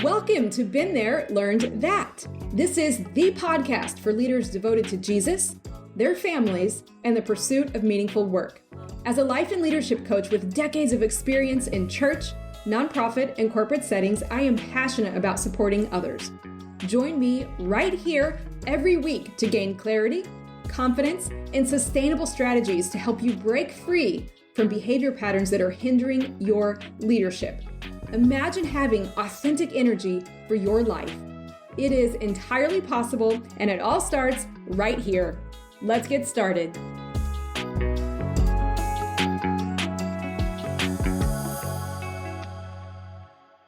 Welcome to Been There, Learned That. This is the podcast for leaders devoted to Jesus, their families, and the pursuit of meaningful work. As a life and leadership coach with decades of experience in church, nonprofit, and corporate settings, I am passionate about supporting others. Join me right here every week to gain clarity, confidence, and sustainable strategies to help you break free from behavior patterns that are hindering your leadership. Imagine having authentic energy for your life. It is entirely possible, and it all starts right here. Let's get started.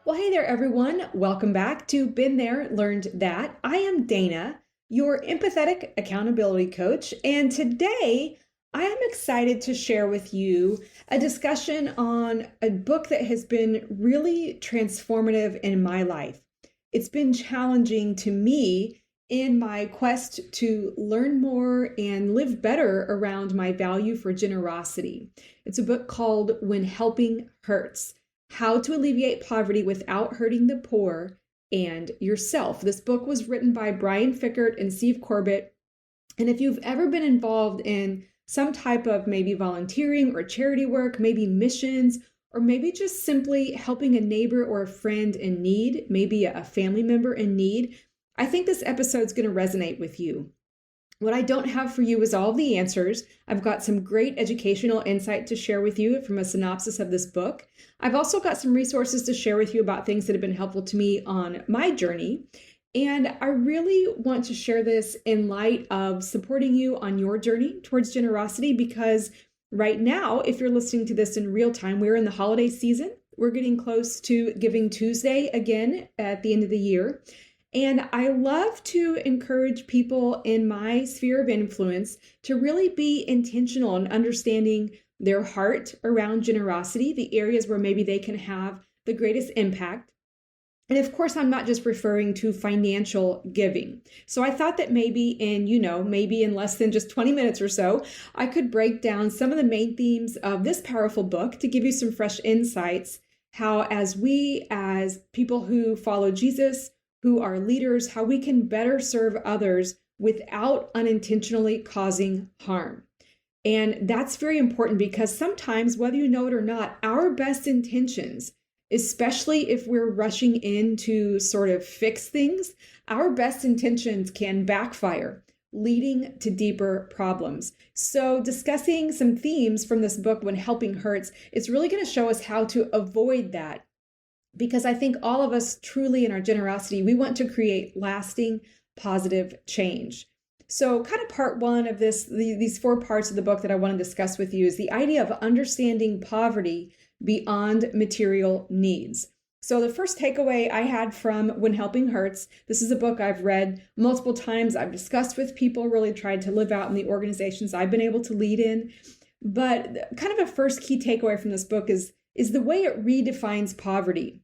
Well, hey there, everyone. Welcome back to Been There, Learned That. I am Dana, your empathetic accountability coach, and today I am excited to share with you a discussion on a book that has been really transformative in my life. It's been challenging to me in my quest to learn more and live better around my value for generosity. It's a book called When Helping Hurts: How to Alleviate Poverty Without Hurting the Poor and Yourself. This book was written by Fikkert and Steve Corbett. And if you've ever been involved in some type of maybe volunteering or charity work, maybe missions, or maybe just simply helping a neighbor or a friend in need, maybe a family member in need, I think this episode's going to resonate with you. What I don't have for you is all the answers. I've got some great educational insight to share with you from a synopsis of this book. I've also got some resources to share with you about things that have been helpful to me on my journey. And I really want to share this in light of supporting you on your journey towards generosity, because right now, if you're listening to this in real time, we're in the holiday season. We're getting close to Giving Tuesday again at the end of the year. And I love to encourage people in my sphere of influence to really be intentional in understanding their heart around generosity, the areas where maybe they can have the greatest impact. And of course, I'm not just referring to financial giving. So I thought that maybe in less than just 20 minutes or so, I could break down some of the main themes of this powerful book to give you some fresh insights, how as people who follow Jesus, who are leaders, how we can better serve others without unintentionally causing harm. And that's very important because sometimes, whether you know it or not, our best intentions, especially if we're rushing in to sort of fix things, our best intentions can backfire, leading to deeper problems. So discussing some themes from this book, When Helping Hurts, it's really going to show us how to avoid that. Because I think all of us truly in our generosity, we want to create lasting, positive change. So kind of part one of these 4 parts of the book that I want to discuss with you is the idea of understanding poverty beyond material needs. So the first takeaway I had from When Helping Hurts, this is a book I've read multiple times. I've discussed with people, really tried to live out in the organizations I've been able to lead in. But kind of a first key takeaway from this book is the way it redefines poverty.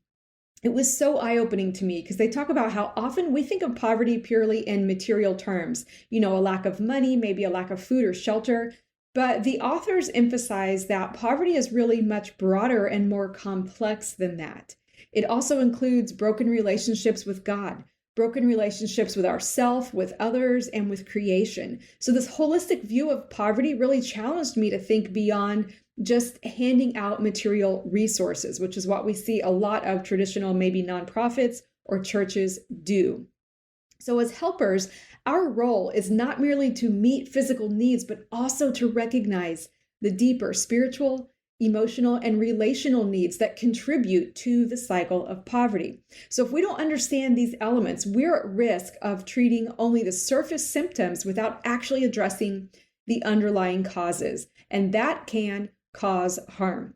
It was so eye-opening to me because they talk about how often we think of poverty purely in material terms, a lack of money, maybe a lack of food or shelter. But the authors emphasize that poverty is really much broader and more complex than that. It also includes broken relationships with God, broken relationships with ourselves, with others, and with creation. So this holistic view of poverty really challenged me to think beyond just handing out material resources, which is what we see a lot of traditional, maybe nonprofits or churches do. So as helpers, our role is not merely to meet physical needs, but also to recognize the deeper spiritual, emotional, and relational needs that contribute to the cycle of poverty. So if we don't understand these elements, we're at risk of treating only the surface symptoms without actually addressing the underlying causes, and that can cause harm.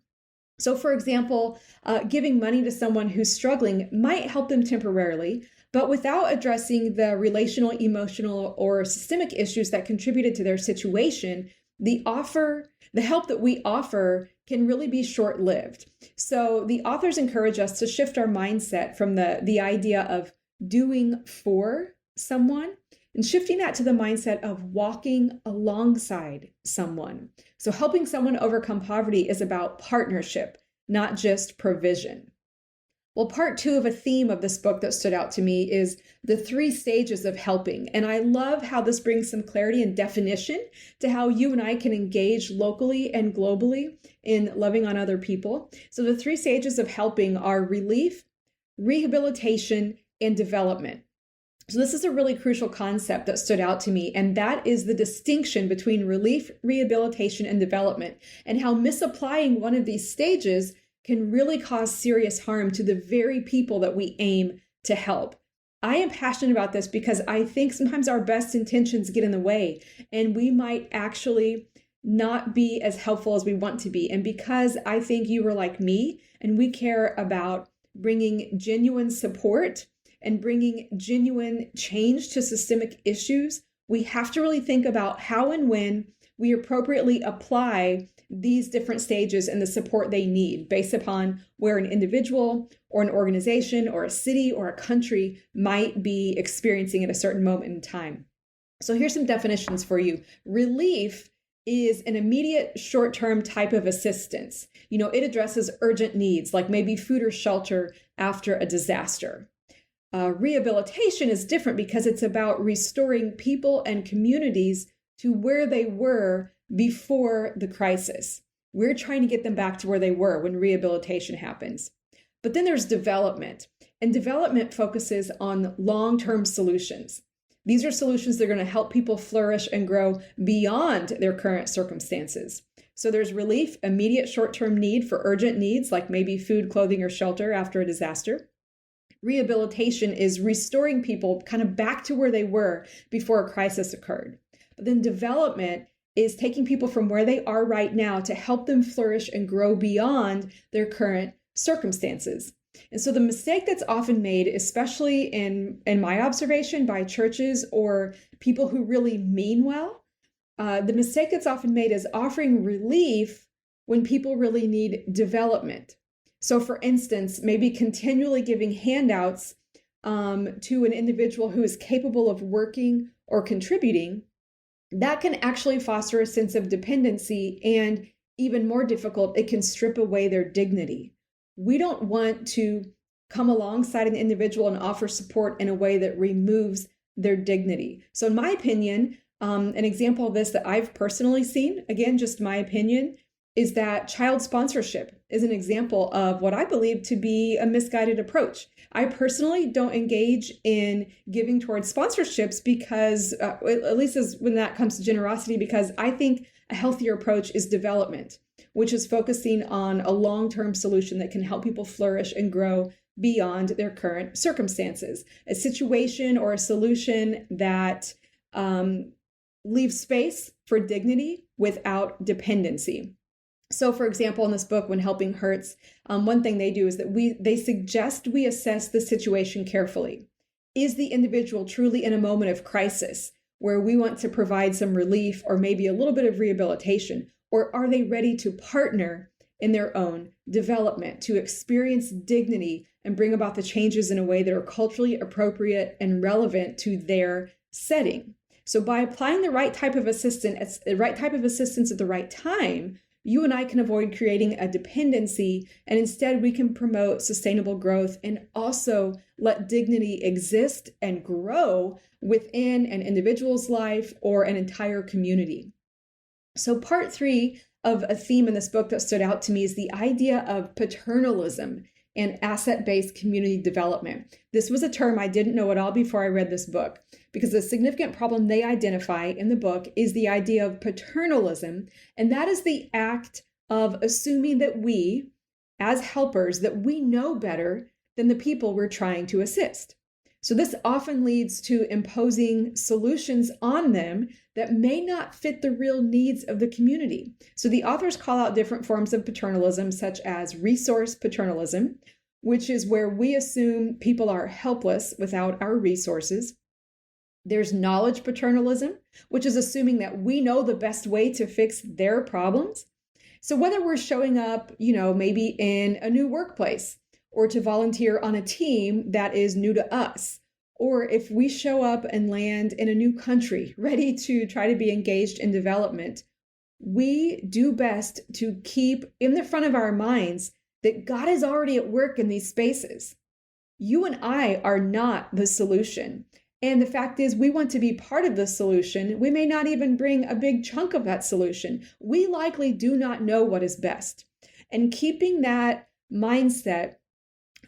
So for example, giving money to someone who's struggling might help them temporarily, but without addressing the relational, emotional, or systemic issues that contributed to their situation, the help that we offer can really be short-lived. So the authors encourage us to shift our mindset from the idea of doing for someone and shifting that to the mindset of walking alongside someone. So helping someone overcome poverty is about partnership, not just provision. Well, part two of a theme of this book that stood out to me is the three stages of helping. And I love how this brings some clarity and definition to how you and I can engage locally and globally in loving on other people. So the three stages of helping are relief, rehabilitation, and development. So this is a really crucial concept that stood out to me, and that is the distinction between relief, rehabilitation, and development, and how misapplying one of these stages can really cause serious harm to the very people that we aim to help. I am passionate about this because I think sometimes our best intentions get in the way and we might actually not be as helpful as we want to be. And because I think you are like me and we care about bringing genuine support and bringing genuine change to systemic issues, we have to really think about how and when we appropriately apply these different stages and the support they need based upon where an individual or an organization or a city or a country might be experiencing at a certain moment in time. So here's some definitions for you. Relief is an immediate short-term type of assistance. It addresses urgent needs like maybe food or shelter after a disaster. Rehabilitation is different because it's about restoring people and communities to where they were before the crisis. We're trying to get them back to where they were when rehabilitation happens. But then there's development, and development focuses on long-term solutions. These are solutions that are going to help people flourish and grow beyond their current circumstances. So there's relief, immediate short-term need for urgent needs like maybe food, clothing, or shelter after a disaster. Rehabilitation is restoring people kind of back to where they were before a crisis occurred. But then development is taking people from where they are right now to help them flourish and grow beyond their current circumstances. And so the mistake that's often made, especially in my observation by churches or people who really mean well, the mistake that's often made is offering relief when people really need development. So for instance, maybe continually giving handouts to an individual who is capable of working or contributing, that can actually foster a sense of dependency, and even more difficult, it can strip away their dignity. We don't want to come alongside an individual and offer support in a way that removes their dignity. So in my opinion, an example of this that I've personally seen, again, just my opinion, is that child sponsorship is an example of what I believe to be a misguided approach. I personally don't engage in giving towards sponsorships because, at least as when that comes to generosity, because I think a healthier approach is development, which is focusing on a long-term solution that can help people flourish and grow beyond their current circumstances. A situation or a solution that leaves space for dignity without dependency. So for example, in this book, When Helping Hurts, one thing they do is that they suggest we assess the situation carefully. Is the individual truly in a moment of crisis where we want to provide some relief or maybe a little bit of rehabilitation? Or are they ready to partner in their own development, to experience dignity and bring about the changes in a way that are culturally appropriate and relevant to their setting? So by applying the right type of assistance at the right time, you and I can avoid creating a dependency, and instead we can promote sustainable growth and also let dignity exist and grow within an individual's life or an entire community. So part 3 of a theme in this book that stood out to me is the idea of paternalism and asset-based community development. This was a term I didn't know at all before I read this book, because the significant problem they identify in the book is the idea of paternalism, and that is the act of assuming that we, as helpers, that we know better than the people we're trying to assist. So this often leads to imposing solutions on them that may not fit the real needs of the community. So the authors call out different forms of paternalism, such as resource paternalism, which is where we assume people are helpless without our resources. There's knowledge paternalism, which is assuming that we know the best way to fix their problems. So whether we're showing up, maybe in a new workplace, or to volunteer on a team that is new to us, or if we show up and land in a new country, ready to try to be engaged in development, we do best to keep in the front of our minds that God is already at work in these spaces. You and I are not the solution. And the fact is, we want to be part of the solution. We may not even bring a big chunk of that solution. We likely do not know what is best. And keeping that mindset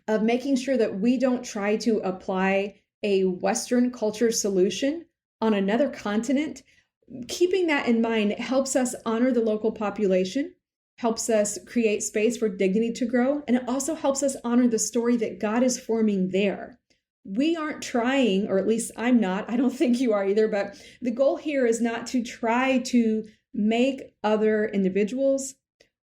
of making sure that we don't try to apply a Western culture solution on another continent, keeping that in mind helps us honor the local population, helps us create space for dignity to grow, and it also helps us honor the story that God is forming there. We aren't trying, or at least I'm not, I don't think you are either, but the goal here is not to try to make other individuals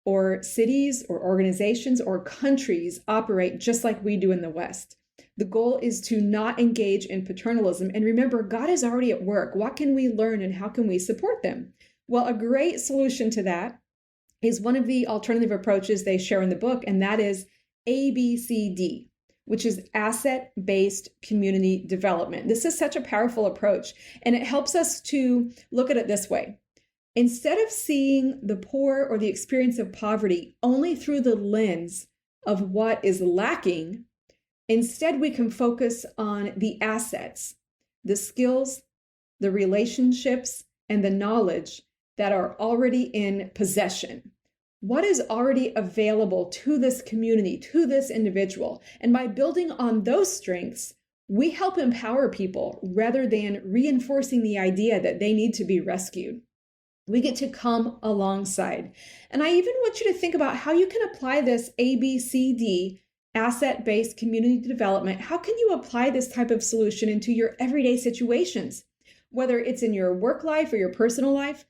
or cities or organizations or countries operate just like we do in the West. The goal is to not engage in paternalism. And remember, God is already at work. What can we learn and how can we support them? Well, a great solution to that is one of the alternative approaches they share in the book, and that is ABCD, which is asset-based community development. This is such a powerful approach, and it helps us to look at it this way. Instead of seeing the poor or the experience of poverty only through the lens of what is lacking, instead we can focus on the assets, the skills, the relationships, and the knowledge that are already in possession. What is already available to this community, to this individual? And by building on those strengths, we help empower people rather than reinforcing the idea that they need to be rescued. We get to come alongside. And I even want you to think about how you can apply this ABCD, asset-based community development. How can you apply this type of solution into your everyday situations? Whether it's in your work life or your personal life,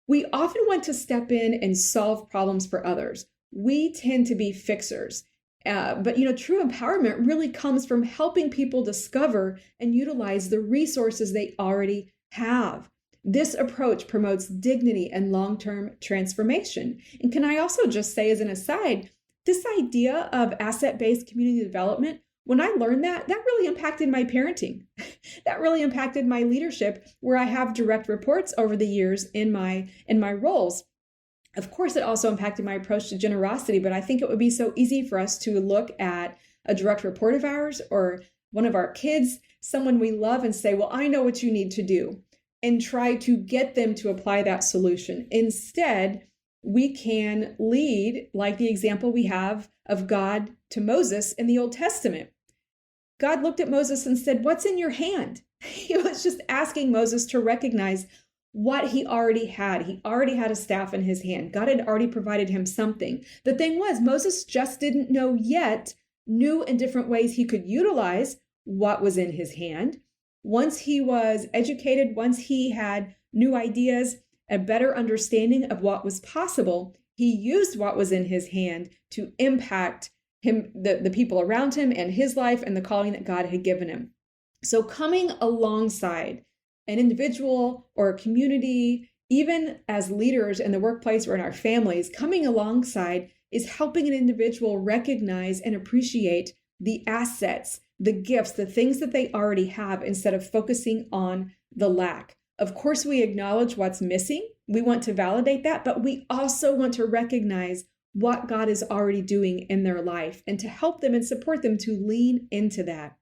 we often want to step in and solve problems for others. We tend to be fixers. But true empowerment really comes from helping people discover and utilize the resources they already have. This approach promotes dignity and long-term transformation. And can I also just say as an aside, this idea of asset-based community development, when I learned that really impacted my parenting. That really impacted my leadership, where I have direct reports over the years in my roles. Of course, it also impacted my approach to generosity, but I think it would be so easy for us to look at a direct report of ours or one of our kids, someone we love, and say, well, I know what you need to do, and try to get them to apply that solution. Instead, we can lead like the example we have of God to Moses in the Old Testament. God looked at Moses and said, what's in your hand? He was just asking Moses to recognize what he already had. He already had a staff in his hand. God had already provided him something. The thing was, Moses just didn't know yet, knew in different ways he could utilize what was in his hand. Once he was educated, once he had new ideas, a better understanding of what was possible, he used what was in his hand to impact him, the people around him and his life and the calling that God had given him. So coming alongside an individual or a community, even as leaders in the workplace or in our families, coming alongside is helping an individual recognize and appreciate the assets, the gifts, the things that they already have, instead of focusing on the lack. Of course, we acknowledge what's missing. We want to validate that, but we also want to recognize what God is already doing in their life and to help them and support them to lean into that.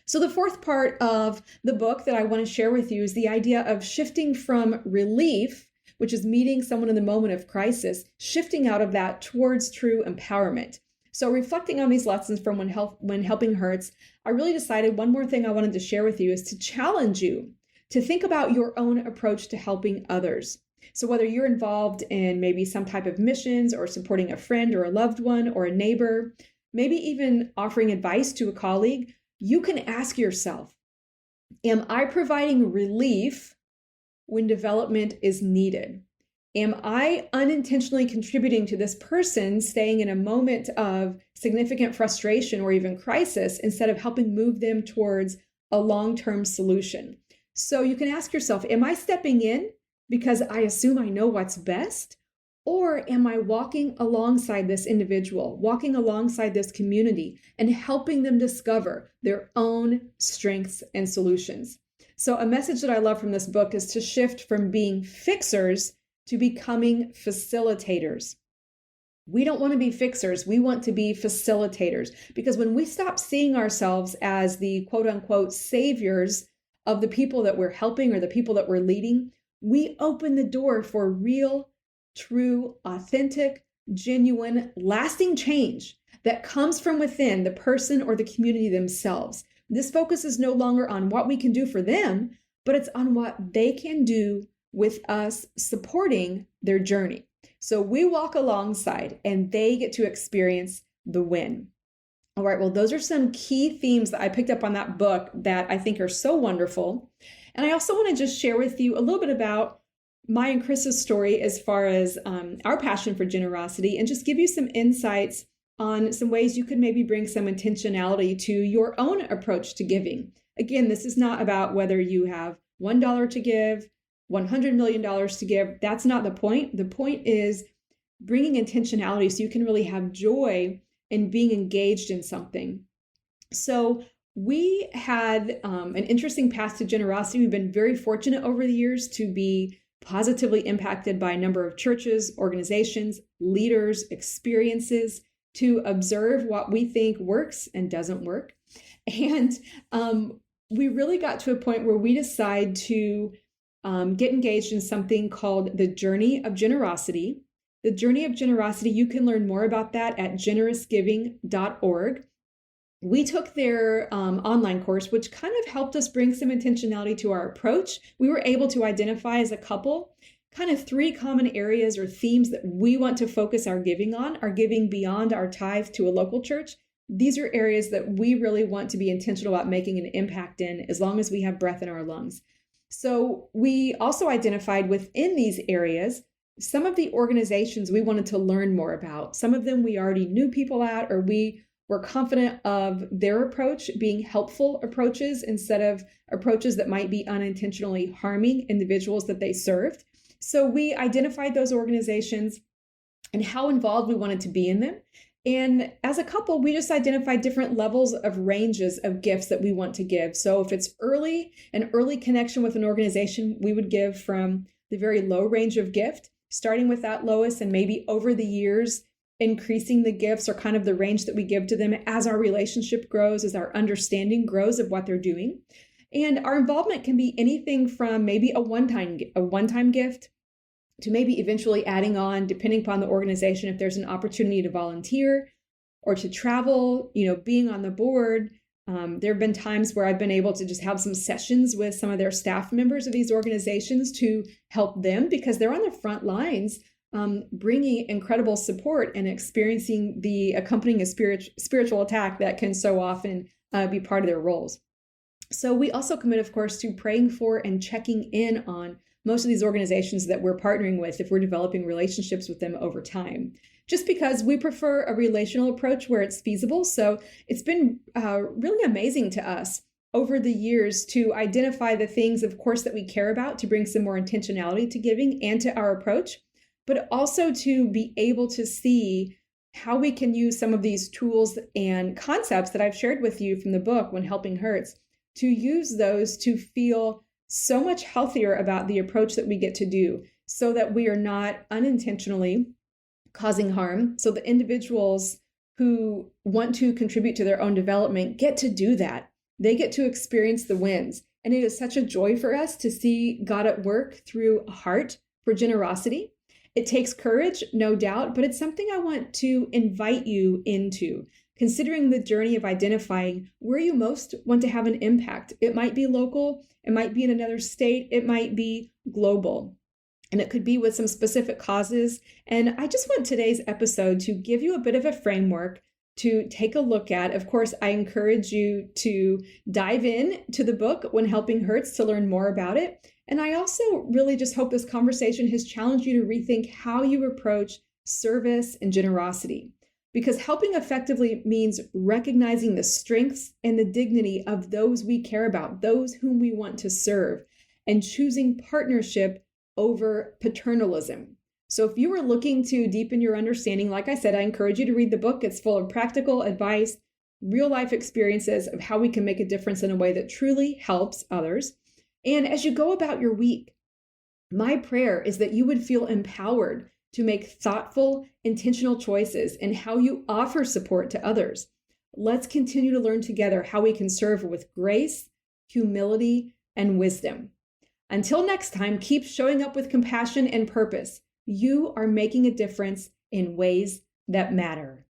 So the fourth part of the book that I want to share with you is the idea of shifting from relief, which is meeting someone in the moment of crisis, shifting out of that towards true empowerment. So reflecting on these lessons from When Helping Hurts, I really decided one more thing I wanted to share with you is to challenge you to think about your own approach to helping others. So whether you're involved in maybe some type of missions or supporting a friend or a loved one or a neighbor, maybe even offering advice to a colleague, you can ask yourself, am I providing relief when development is needed? Am I unintentionally contributing to this person staying in a moment of significant frustration or even crisis instead of helping move them towards a long-term solution? So you can ask yourself, am I stepping in because I assume I know what's best? Or am I walking alongside this individual, walking alongside this community and helping them discover their own strengths and solutions? So a message that I love from this book is to shift from being fixers to becoming facilitators. We don't want to be fixers. We want to be facilitators, because when we stop seeing ourselves as the quote unquote saviors of the people that we're helping or the people that we're leading, we open the door for real, true, authentic, genuine, lasting change that comes from within the person or the community themselves. This focus is no longer on what we can do for them, but it's on what they can do with us supporting their journey. So we walk alongside and they get to experience the win. All right, well, those are some key themes that I picked up on that book that I think are so wonderful. And I also want to just share with you a little bit about my and Chris's story as far as our passion for generosity, and just give you some insights on some ways you could maybe bring some intentionality to your own approach to giving. Again, this is not about whether you have $1 to give, $100 million to give. That's not the point. The point is bringing intentionality so you can really have joy in being engaged in something. So we had an interesting path to generosity. We've been very fortunate over the years to be positively impacted by a number of churches, organizations, leaders, experiences, to observe what we think works and doesn't work. And we really got to a point where we decided to get engaged in something called the Journey of Generosity. The Journey of Generosity, you can learn more about that at generousgiving.org. We took their online course, which kind of helped us bring some intentionality to our approach. We were able to identify as a couple kind of 3 common areas or themes that we want to focus our giving on, our giving beyond our tithe to a local church. These are areas that we really want to be intentional about making an impact in as long as we have breath in our lungs. So we also identified within these areas some of the organizations we wanted to learn more about. Some of them we already knew people at, or we were confident of their approach being helpful approaches instead of approaches that might be unintentionally harming individuals that they served. So we identified those organizations and how involved we wanted to be in them. And as a couple, we just identified different levels of ranges of gifts that we want to give. So if it's an early connection with an organization, we would give from the very low range of gift, starting with that lowest, and maybe over the years, increasing the gifts or kind of the range that we give to them as our relationship grows, as our understanding grows of what they're doing. And our involvement can be anything from maybe a one-time gift to maybe eventually adding on, depending upon the organization, if there's an opportunity to volunteer or to travel, being on the board. There have been times where I've been able to just have some sessions with some of their staff members of these organizations to help them, because they're on the front lines, bringing incredible support and experiencing the accompanying spiritual attack that can so often be part of their roles. So we also commit, of course, to praying for and checking in on most of these organizations that we're partnering with if we're developing relationships with them over time, just because we prefer a relational approach where it's feasible. So it's been really amazing to us over the years to identify the things, of course, that we care about to bring some more intentionality to giving and to our approach, but also to be able to see how we can use some of these tools and concepts that I've shared with you from the book, When Helping Hurts, to use those to feel so much healthier about the approach that we get to do, so that we are not unintentionally causing harm. So the individuals who want to contribute to their own development get to do that. They get to experience the wins. And it is such a joy for us to see God at work through a heart for generosity. It takes courage, no doubt, but it's something I want to invite you into, considering the journey of identifying where you most want to have an impact. It might be local, it might be in another state, it might be global, and it could be with some specific causes. And I just want today's episode to give you a bit of a framework to take a look at. Of course, I encourage you to dive in to the book, When Helping Hurts, to learn more about it. And I also really just hope this conversation has challenged you to rethink how you approach service and generosity. Because helping effectively means recognizing the strengths and the dignity of those we care about, those whom we want to serve, and choosing partnership over paternalism. So if you are looking to deepen your understanding, like I said, I encourage you to read the book. It's full of practical advice, real life experiences of how we can make a difference in a way that truly helps others. And as you go about your week, my prayer is that you would feel empowered to make thoughtful, intentional choices in how you offer support to others. Let's continue to learn together how we can serve with grace, humility, and wisdom. Until next time, keep showing up with compassion and purpose. You are making a difference in ways that matter.